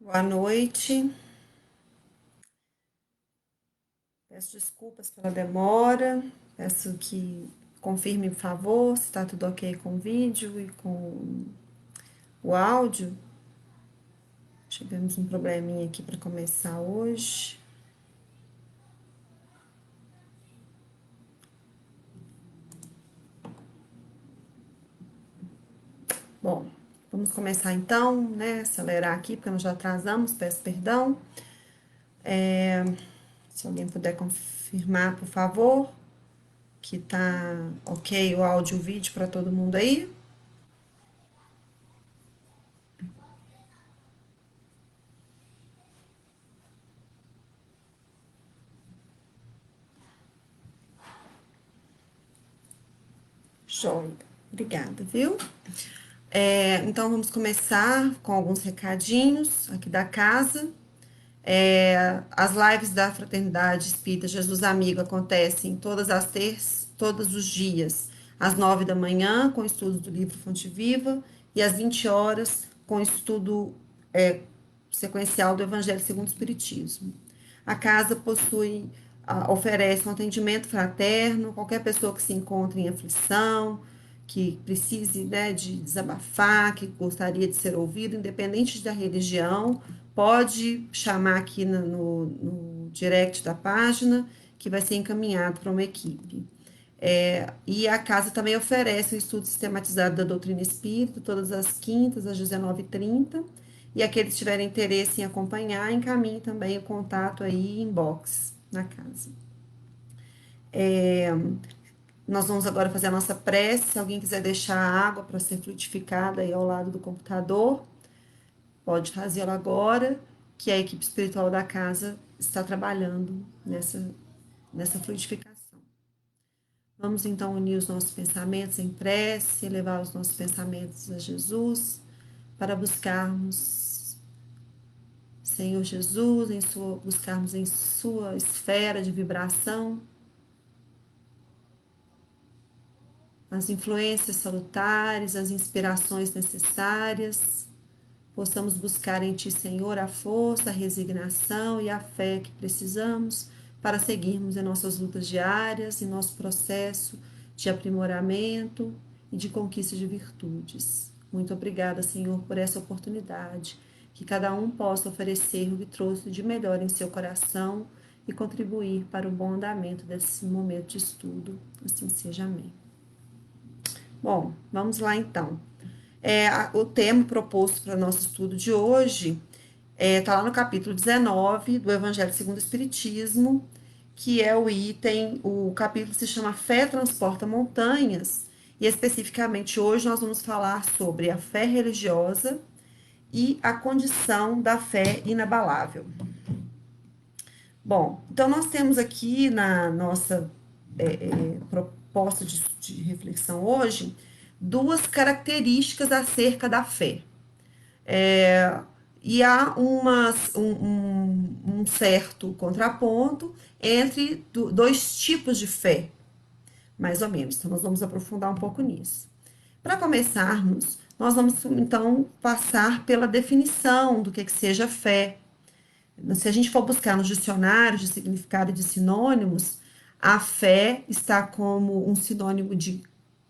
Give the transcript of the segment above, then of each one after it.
Boa noite. Peço desculpas pela demora. Peço que confirme, por favor, se está tudo ok com o vídeo e com o áudio. Tivemos um probleminha aqui para começar hoje. Bom, vamos começar então, né? Acelerar aqui, porque nós já atrasamos, peço perdão. Se alguém puder confirmar, por favor, que tá ok o áudio e o vídeo para todo mundo aí. Joia. Obrigada, viu? Então vamos começar com alguns recadinhos aqui da casa. As lives da Fraternidade Espírita Jesus Amigo acontecem todas as terças, todos os dias, às 9 da manhã, com estudo do livro Fonte Viva, e às 20 horas, com estudo sequencial do Evangelho segundo o Espiritismo. A casa oferece um atendimento fraterno, qualquer pessoa que se encontre em aflição, que precise, né, de desabafar, que gostaria de ser ouvido, independente da religião, pode chamar aqui no direct da página, que vai ser encaminhado para uma equipe. E a casa também oferece o estudo sistematizado da doutrina espírita, todas as quintas, às 19h30. E aqueles que tiverem interesse em acompanhar, encaminhe também o contato aí, inbox, na casa. Nós vamos agora fazer a nossa prece. Se alguém quiser deixar a água para ser frutificada aí ao lado do computador, pode fazê-lo agora, que a equipe espiritual da casa está trabalhando nessa frutificação. Vamos então unir os nossos pensamentos em prece, elevar os nossos pensamentos a Jesus, para buscarmos, Senhor Jesus, buscarmos em sua esfera de vibração as influências salutares, as inspirações necessárias. Possamos buscar em Ti, Senhor, a força, a resignação e a fé que precisamos para seguirmos em nossas lutas diárias, em nosso processo de aprimoramento e de conquista de virtudes. Muito obrigada, Senhor, por essa oportunidade. Que cada um possa oferecer o que trouxe de melhor em seu coração e contribuir para o bom andamento desse momento de estudo. Assim seja, amém. Bom, vamos lá então. O tema proposto para nosso estudo de hoje está lá no capítulo 19 do Evangelho segundo o Espiritismo, que é o capítulo se chama Fé Transporta Montanhas, e especificamente hoje nós vamos falar sobre a fé religiosa e a condição da fé inabalável. Bom, então nós temos aqui na nossa proposta de reflexão hoje duas características acerca da fé. E há um certo contraponto entre dois tipos de fé, mais ou menos. Então, nós vamos aprofundar um pouco nisso. Para começarmos, nós vamos então passar pela definição do que seja fé. Se a gente for buscar nos dicionários de significado e de sinônimos, a fé está como um sinônimo de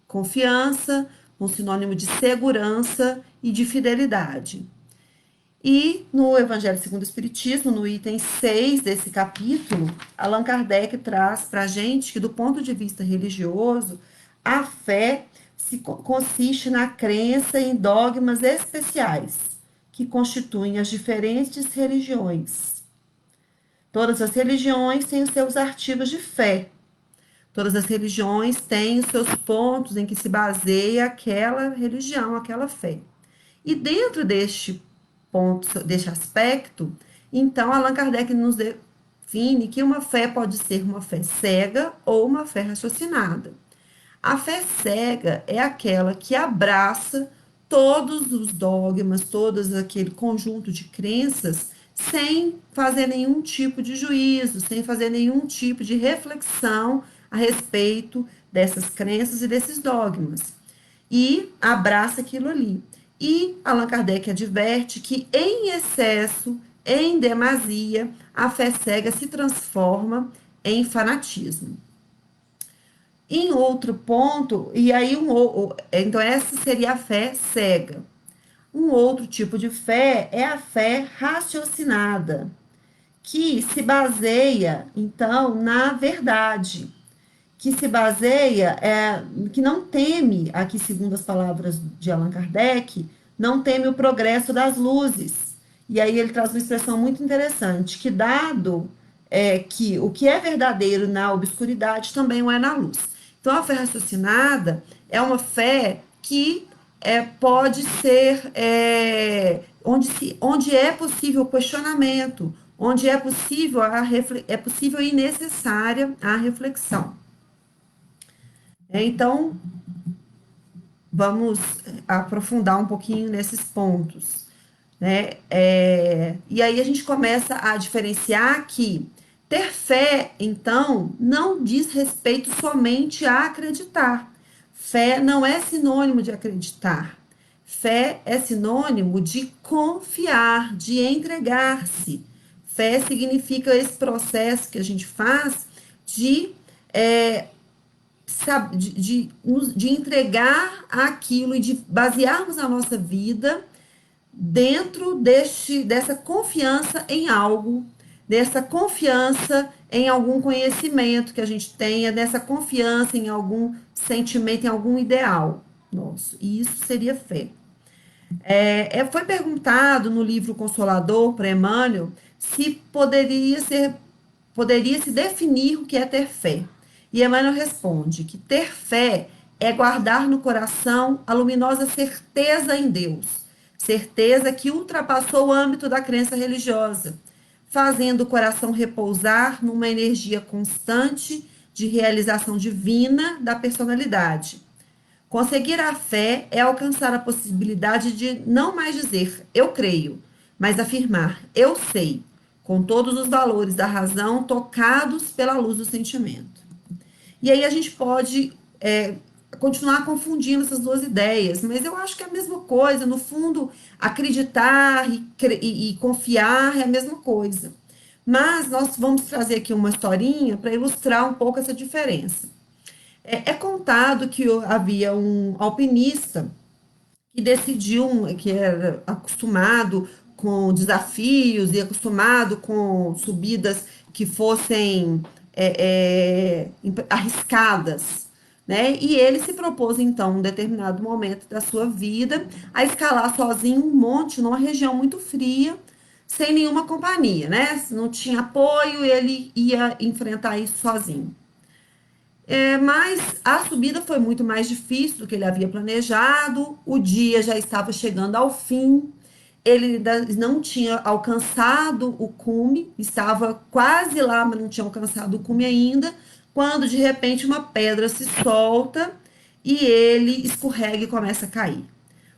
confiança, um sinônimo de segurança e de fidelidade. E no Evangelho segundo o Espiritismo, no item 6 desse capítulo, Allan Kardec traz para a gente que, do ponto de vista religioso, a fé consiste na crença em dogmas especiais que constituem as diferentes religiões. Todas as religiões têm os seus artigos de fé. Todas as religiões têm os seus pontos em que se baseia aquela religião, aquela fé. E dentro deste ponto, deste aspecto, então Allan Kardec nos define que uma fé pode ser uma fé cega ou uma fé raciocinada. A fé cega é aquela que abraça todos os dogmas, todo aquele conjunto de crenças, sem fazer nenhum tipo de juízo, sem fazer nenhum tipo de reflexão a respeito dessas crenças e desses dogmas. E abraça aquilo ali. E Allan Kardec adverte que em excesso, em demasia, a fé cega se transforma em fanatismo. Em outro ponto, e aí então essa seria a fé cega. Um outro tipo de fé é a fé raciocinada, que se baseia, então, na verdade, que se baseia, que não teme, aqui segundo as palavras de Allan Kardec, não teme o progresso das luzes. E aí ele traz uma expressão muito interessante, que dado que o que é verdadeiro na obscuridade também o é na luz. Então, a fé raciocinada é uma fé que pode ser onde é possível o questionamento, onde é possível e necessária a reflexão. Então, vamos aprofundar um pouquinho nesses pontos, né? E aí a gente começa a diferenciar que ter fé, então, não diz respeito somente a acreditar. Fé não é sinônimo de acreditar. Fé é sinônimo de confiar, de entregar-se. Fé significa esse processo que a gente faz de de entregar aquilo e de basearmos a nossa vida dentro dessa confiança em algo, dessa confiança em algum conhecimento que a gente tenha, dessa confiança em algum sentimento, em algum ideal nosso. E isso seria fé. Foi perguntado no livro Consolador para Emmanuel se poderia se definir o que é ter fé. E Emmanuel responde que ter fé é guardar no coração a luminosa certeza em Deus, certeza que ultrapassou o âmbito da crença religiosa, fazendo o coração repousar numa energia constante de realização divina da personalidade. Conseguir a fé é alcançar a possibilidade de não mais dizer eu creio, mas afirmar eu sei, com todos os valores da razão tocados pela luz do sentimento. E aí a gente pode continuar confundindo essas duas ideias, mas eu acho que é a mesma coisa. No fundo, acreditar e confiar é a mesma coisa. Mas nós vamos trazer aqui uma historinha para ilustrar um pouco essa diferença. É contado que havia um alpinista que decidiu, que era acostumado com desafios e acostumado com subidas que fossem arriscadas, né? E ele se propôs, então, em um determinado momento da sua vida, a escalar sozinho um monte numa região muito fria, sem nenhuma companhia, né? Não tinha apoio, ele ia enfrentar isso sozinho. Mas a subida foi muito mais difícil do que ele havia planejado. O dia já estava chegando ao fim. Ele ainda não tinha alcançado o cume, estava quase lá, mas não tinha alcançado o cume ainda. Quando de repente uma pedra se solta e ele escorrega e começa a cair.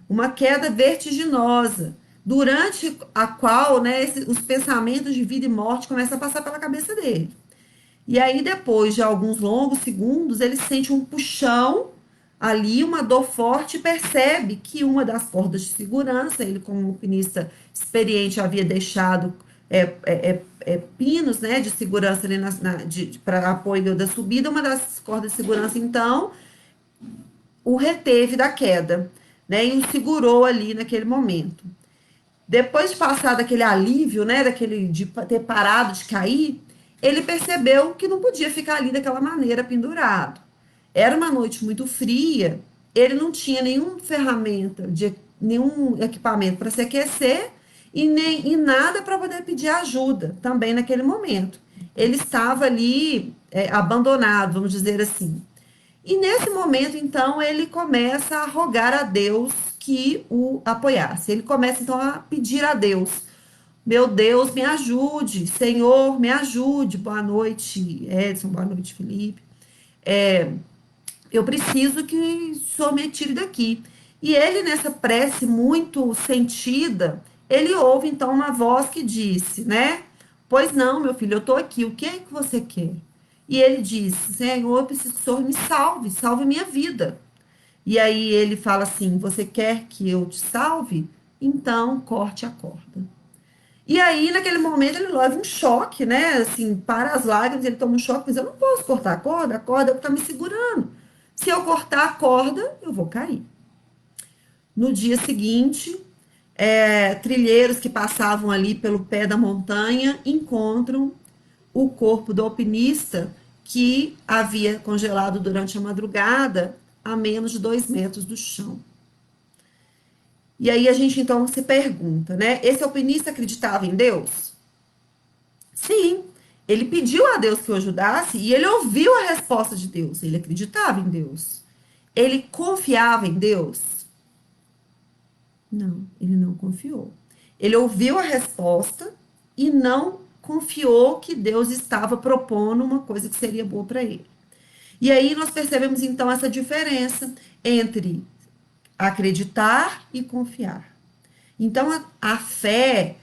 Uma queda vertiginosa, durante a qual, né, os pensamentos de vida e morte começam a passar pela cabeça dele. E aí, depois de alguns longos segundos, ele sente um puxão ali, uma dor forte, e percebe que uma das cordas de segurança, ele, como alpinista experiente, havia deixado pinos, né, de segurança ali para apoio da subida. Uma das cordas de segurança, então, o reteve da queda, né, e o segurou ali naquele momento. Depois de passar daquele alívio, né, de ter parado de cair, ele percebeu que não podia ficar ali daquela maneira pendurado. Era uma noite muito fria, ele não tinha nenhuma ferramenta, nenhum equipamento para se aquecer e nada para poder pedir ajuda também naquele momento. Ele estava ali abandonado, vamos dizer assim. E nesse momento, então, ele começa a rogar a Deus que o apoiasse. Ele começa, então, a pedir a Deus: meu Deus, me ajude, Senhor, me ajude. Boa noite, Edson, boa noite, Felipe. Eu preciso que o Senhor me tire daqui. E ele, nessa prece muito sentida, ele ouve, então, uma voz que disse, né? Pois não, meu filho, eu estou aqui, o que é que você quer? E ele disse: Senhor, eu preciso que o Senhor me salve, salve minha vida. E aí ele fala assim: você quer que eu te salve? Então corte a corda. E aí, naquele momento, ele leva um choque, né? Assim, para as lágrimas, ele toma um choque, mas eu não posso cortar a corda é o que está me segurando. Se eu cortar a corda, eu vou cair. No dia seguinte, trilheiros que passavam ali pelo pé da montanha encontram o corpo do alpinista que havia congelado durante a madrugada a menos de 2 metros do chão. E aí a gente então se pergunta, né? Esse alpinista acreditava em Deus? Sim, ele pediu a Deus que o ajudasse e ele ouviu a resposta de Deus. Ele acreditava em Deus. Ele confiava em Deus? Não, ele não confiou. Ele ouviu a resposta e não confiou que Deus estava propondo uma coisa que seria boa para ele. E aí nós percebemos então essa diferença entre acreditar e confiar. Então a fé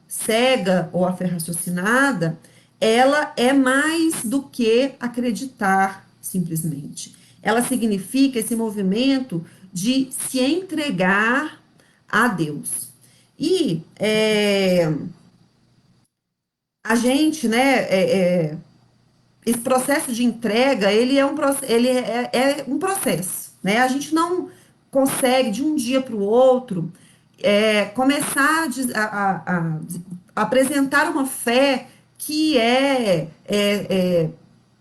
cega ou a fé raciocinada, ela é mais do que acreditar simplesmente. Ela significa esse movimento de se entregar a Deus. E a gente, né, esse processo de entrega, ele é um processo, né? A gente não consegue de um dia para o outro começar a apresentar uma fé que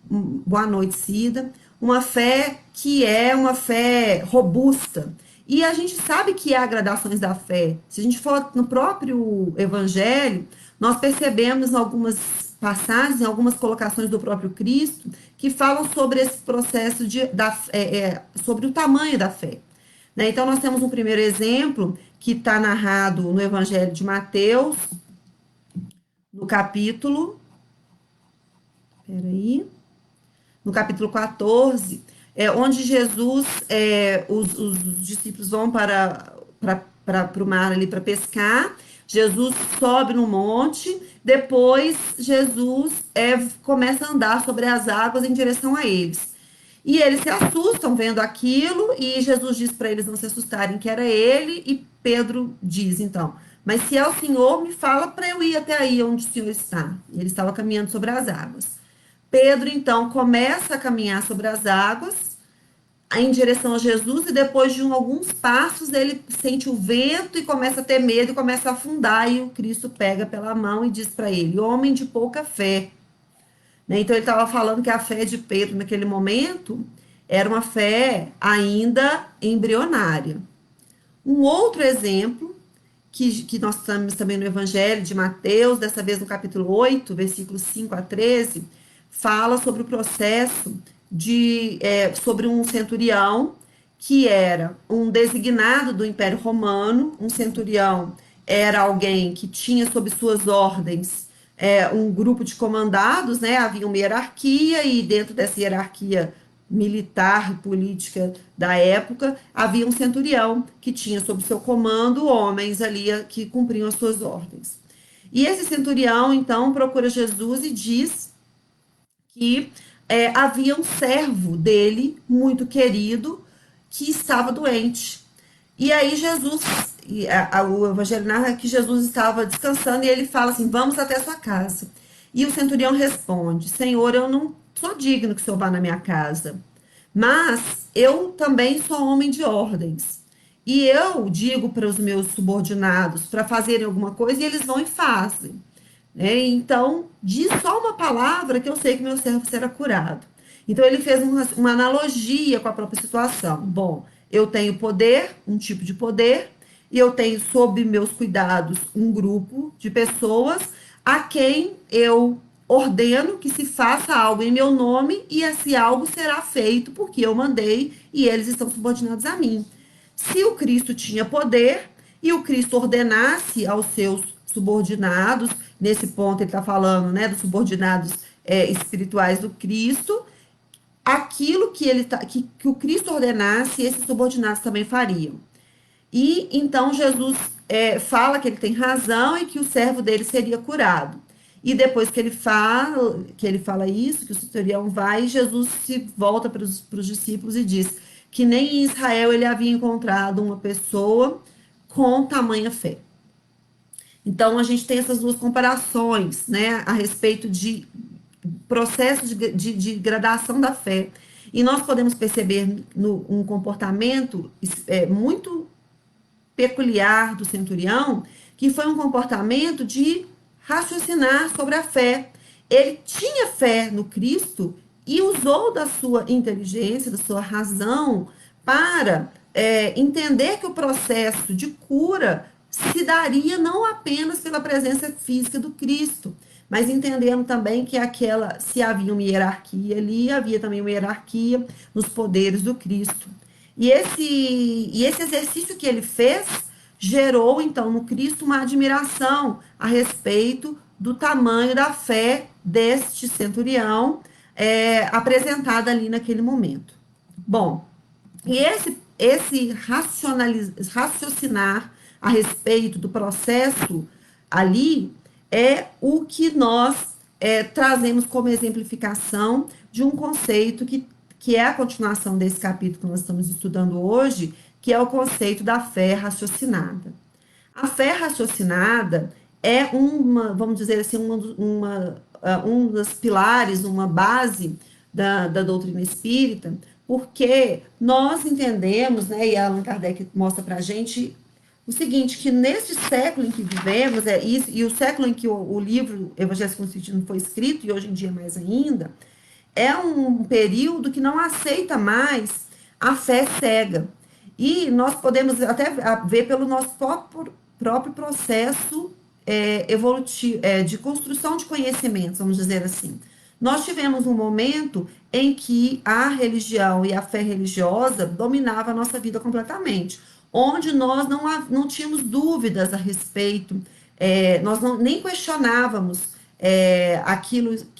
boa noite, Cida, uma fé que é uma fé robusta. E a gente sabe que há gradações da fé. Se a gente for no próprio Evangelho, nós percebemos em algumas passagens, em algumas colocações do próprio Cristo, que falam sobre esse processo sobre o tamanho da fé. Né? Então, nós temos um primeiro exemplo que está narrado no Evangelho de Mateus, no capítulo. Peraí. No capítulo 14, onde Jesus, os discípulos vão para o mar ali para pescar. Jesus sobe no monte, depois Jesus começa a andar sobre as águas em direção a eles. E eles se assustam vendo aquilo, e Jesus diz para eles não se assustarem que era ele, e Pedro diz então: mas se é o Senhor, me fala para eu ir até aí onde o Senhor está. E ele estava caminhando sobre as águas. Pedro, então, começa a caminhar sobre as águas em direção a Jesus, e depois de alguns passos ele sente o vento e começa a ter medo e começa a afundar, e o Cristo pega pela mão e diz para ele: homem de pouca fé. Né? Então ele estava falando que a fé de Pedro naquele momento era uma fé ainda embrionária. Um outro exemplo que nós temos também no Evangelho de Mateus, dessa vez no capítulo 8, versículos 5 a 13, fala sobre o processo sobre um centurião que era um designado do Império Romano. Um centurião era alguém que tinha sob suas ordens um grupo de comandados, né? Havia uma hierarquia, e dentro dessa hierarquia militar e política da época, havia um centurião que tinha sob seu comando homens ali que cumpriam as suas ordens. E esse centurião, então, procura Jesus e diz que havia um servo dele, muito querido, que estava doente. E aí Jesus, o evangelho narra que Jesus estava descansando, e ele fala assim: vamos até a sua casa. E o centurião responde: Senhor, eu não sou digno que o Senhor vá na minha casa, mas eu também sou homem de ordens. E eu digo para os meus subordinados para fazerem alguma coisa, e eles vão e fazem. Né? Então, diz só uma palavra que eu sei que meu servo será curado. Então, ele fez uma analogia com a própria situação. Bom, eu tenho poder, um tipo de poder, e eu tenho sob meus cuidados um grupo de pessoas a quem eu ordeno que se faça algo em meu nome, e esse algo será feito porque eu mandei e eles estão subordinados a mim. Se o Cristo tinha poder e o Cristo ordenasse aos seus subordinados, nesse ponto ele está falando, né, dos subordinados espirituais do Cristo, aquilo que o Cristo ordenasse, esses subordinados também fariam. E então Jesus fala que ele tem razão e que o servo dele seria curado. E depois que ele fala isso, que o centurião vai, Jesus se volta para os discípulos e diz que nem em Israel ele havia encontrado uma pessoa com tamanha fé. Então, a gente tem essas duas comparações, né, a respeito de processo de gradação da fé. E nós podemos perceber um comportamento muito peculiar do centurião, que foi um comportamento de raciocinar sobre a fé. Ele tinha fé no Cristo e usou da sua inteligência, da sua razão, para entender que o processo de cura se daria não apenas pela presença física do Cristo, mas entendendo também que se havia uma hierarquia ali, havia também uma hierarquia nos poderes do Cristo. E esse exercício que ele fez gerou, então, no Cristo uma admiração a respeito do tamanho da fé deste centurião apresentada ali naquele momento. Bom, e esse raciocinar a respeito do processo ali é o que nós trazemos como exemplificação de um conceito que é a continuação desse capítulo que nós estamos estudando hoje, que é o conceito da fé raciocinada. A fé raciocinada é vamos dizer assim, um dos pilares, uma base da doutrina espírita, porque nós entendemos, né, e Allan Kardec mostra para a gente o seguinte, que neste século em que vivemos, e o século em que o livro Evangelho com Sentido foi escrito, e hoje em dia mais ainda, é um período que não aceita mais a fé cega. E nós podemos até ver pelo nosso próprio processo evolutivo, de construção de conhecimentos, vamos dizer assim. Nós tivemos um momento em que a religião e a fé religiosa dominavam a nossa vida completamente, onde nós não tínhamos dúvidas a respeito, nós nem questionávamos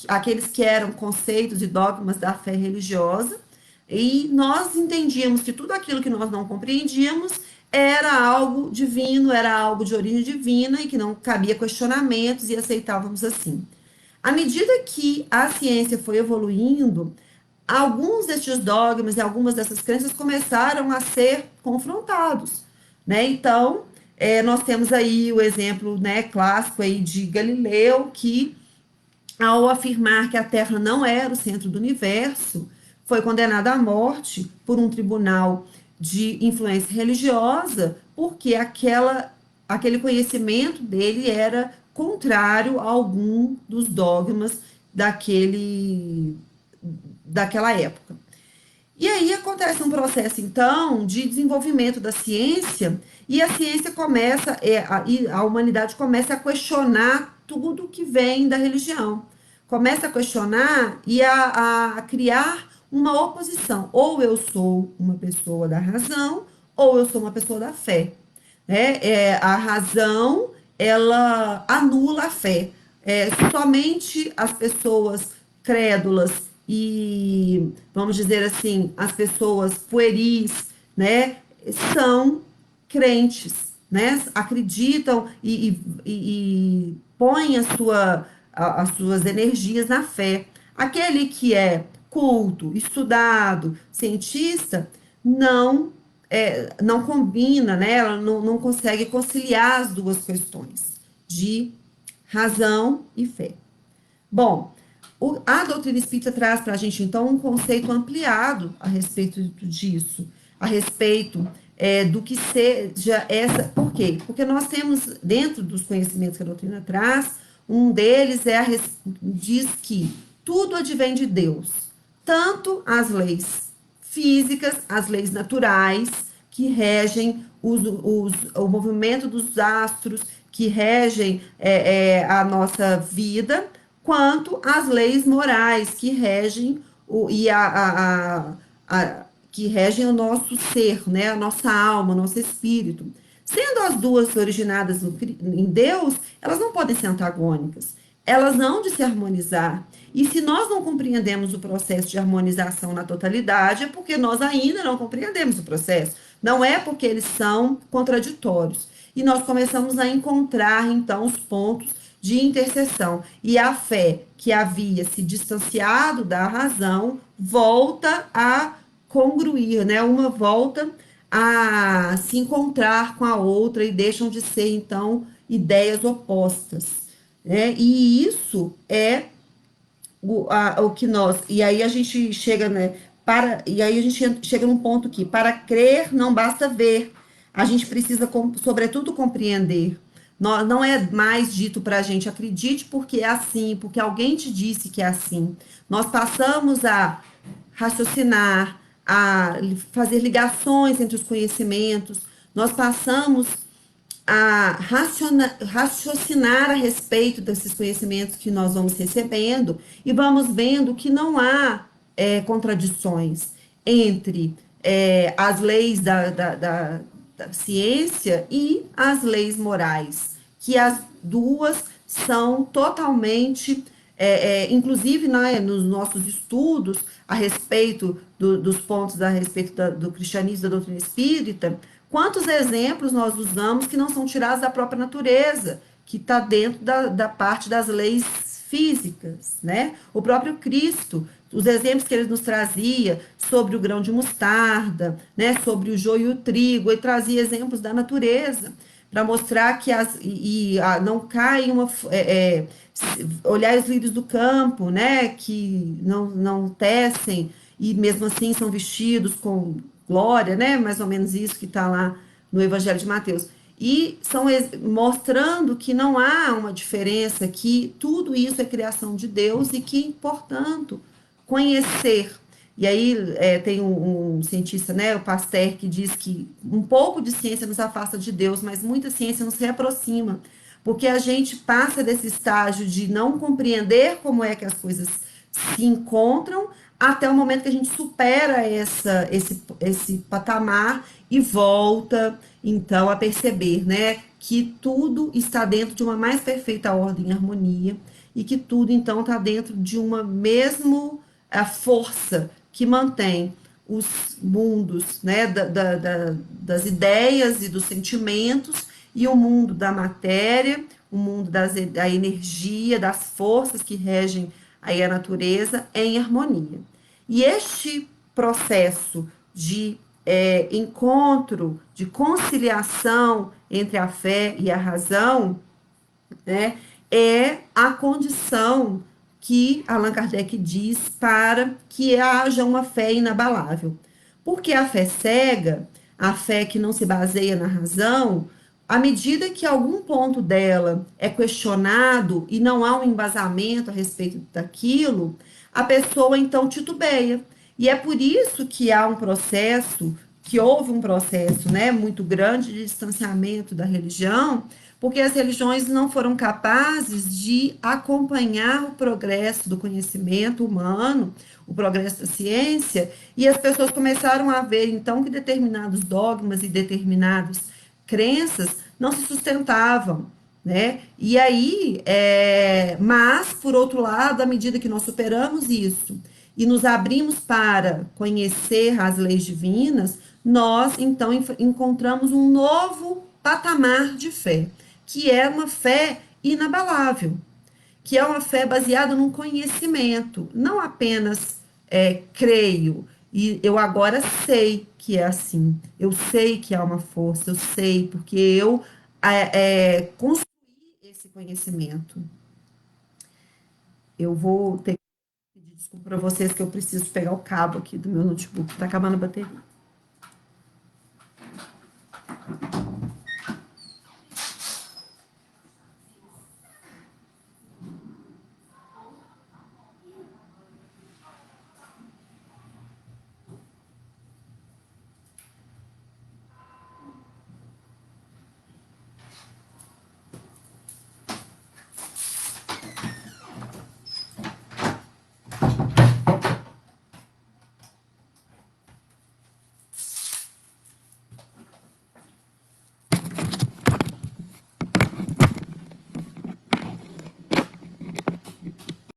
aqueles que eram conceitos e dogmas da fé religiosa, e nós entendíamos que tudo aquilo que nós não compreendíamos era algo divino, era algo de origem divina e que não cabia questionamentos e aceitávamos assim. À medida que a ciência foi evoluindo, alguns destes dogmas e algumas dessas crenças começaram a ser confrontados, né? Então, nós temos aí o exemplo, né, clássico aí de Galileu, que ao afirmar que a Terra não era o centro do universo, foi condenado à morte por um tribunal de influência religiosa, porque aquele conhecimento dele era contrário a algum dos dogmas daquela época. E aí acontece um processo, então, de desenvolvimento da ciência, e a ciência começa, a humanidade começa a questionar tudo que vem da religião. Começa a questionar e a criar uma oposição. Ou eu sou uma pessoa da razão, ou eu sou uma pessoa da fé. A razão, ela anula a fé. Somente as pessoas crédulas e, vamos dizer assim, as pessoas pueris, né, são crentes, né, acreditam e põem as suas energias na fé. Aquele que é culto, estudado, cientista, não combina, né, ela não consegue conciliar as duas questões de razão e fé. Bom, a doutrina espírita traz para a gente, então, um conceito ampliado a respeito disso, a respeito do que seja essa. Por quê? Porque nós temos, dentro dos conhecimentos que a doutrina traz, um deles diz que tudo advém de Deus, tanto as leis físicas, as leis naturais, que regem o movimento dos astros, que regem a nossa vida, quanto as leis morais que regem que regem o nosso ser, né, a nossa alma, o nosso espírito. Sendo as duas originadas em Deus, elas não podem ser antagônicas, elas hão de se harmonizar. E se nós não compreendemos o processo de harmonização na totalidade, é porque nós ainda não compreendemos o processo. Não é porque eles são contraditórios. E nós começamos a encontrar, então, os pontos de intercessão. E a fé que havia se distanciado da razão volta a congruir, né? Uma volta a se encontrar com a outra e deixam de ser, então, ideias opostas, né? E isso é o que nós. E aí a gente chega, né? E aí a gente chega num ponto que, para crer, não basta ver. A gente precisa, sobretudo, compreender. Não é mais dito para a gente, acredite porque é assim, porque alguém te disse que é assim. Nós passamos a raciocinar, a fazer ligações entre os conhecimentos, nós passamos a raciocinar a respeito desses conhecimentos que nós vamos recebendo e vamos vendo que não há contradições entre as leis da ciência e as leis morais, que as duas são totalmente, inclusive né, nos nossos estudos a respeito dos pontos a respeito do cristianismo, da doutrina espírita, quantos exemplos nós usamos que não são tirados da própria natureza, que está dentro da parte das leis físicas, né? O próprio Cristo, os exemplos que ele nos trazia sobre o grão de mostarda, né? Sobre o joio e o trigo, ele trazia exemplos da natureza para mostrar que não cai uma olhar os lírios do campo, né? Que não tecem e mesmo assim são vestidos com glória, né? Mais ou menos isso que está lá no Evangelho de Mateus. E são mostrando que não há uma diferença, que tudo isso é criação de Deus e que, portanto, conhecer. E aí tem um cientista, né, o Pasteur, que diz que um pouco de ciência nos afasta de Deus, mas muita ciência nos reaproxima, porque a gente passa desse estágio de não compreender como é que as coisas se encontram até o momento que a gente supera esse patamar e volta, então, a perceber, né, que tudo está dentro de uma mais perfeita ordem e harmonia e que tudo, então, está dentro de uma mesmo força que mantém os mundos, né, das ideias e dos sentimentos e o mundo da matéria, o mundo da energia, das forças que regem aí a natureza em harmonia. E este processo de encontro, de conciliação entre a fé e a razão, né, é a condição que Allan Kardec diz para que haja uma fé inabalável. Porque a fé cega, a fé que não se baseia na razão, à medida que algum ponto dela é questionado e não há um embasamento a respeito daquilo, a pessoa então titubeia. E é por isso que há um processo, que houve um processo, né, muito grande de distanciamento da religião, porque as religiões não foram capazes de acompanhar o progresso do conhecimento humano, o progresso da ciência, e as pessoas começaram a ver, então, que determinados dogmas e determinadas crenças não se sustentavam, né? E aí, mas, por outro lado, à medida que nós superamos isso e nos abrimos para conhecer as leis divinas, nós, então, encontramos um novo patamar de fé, que é uma fé inabalável, que é uma fé baseada num conhecimento, não apenas creio, e eu agora sei que é assim, eu sei que há uma força, eu sei, porque eu construí esse conhecimento. Eu vou ter que pedir desculpa para vocês que eu preciso pegar o cabo aqui do meu notebook, está acabando a bateria.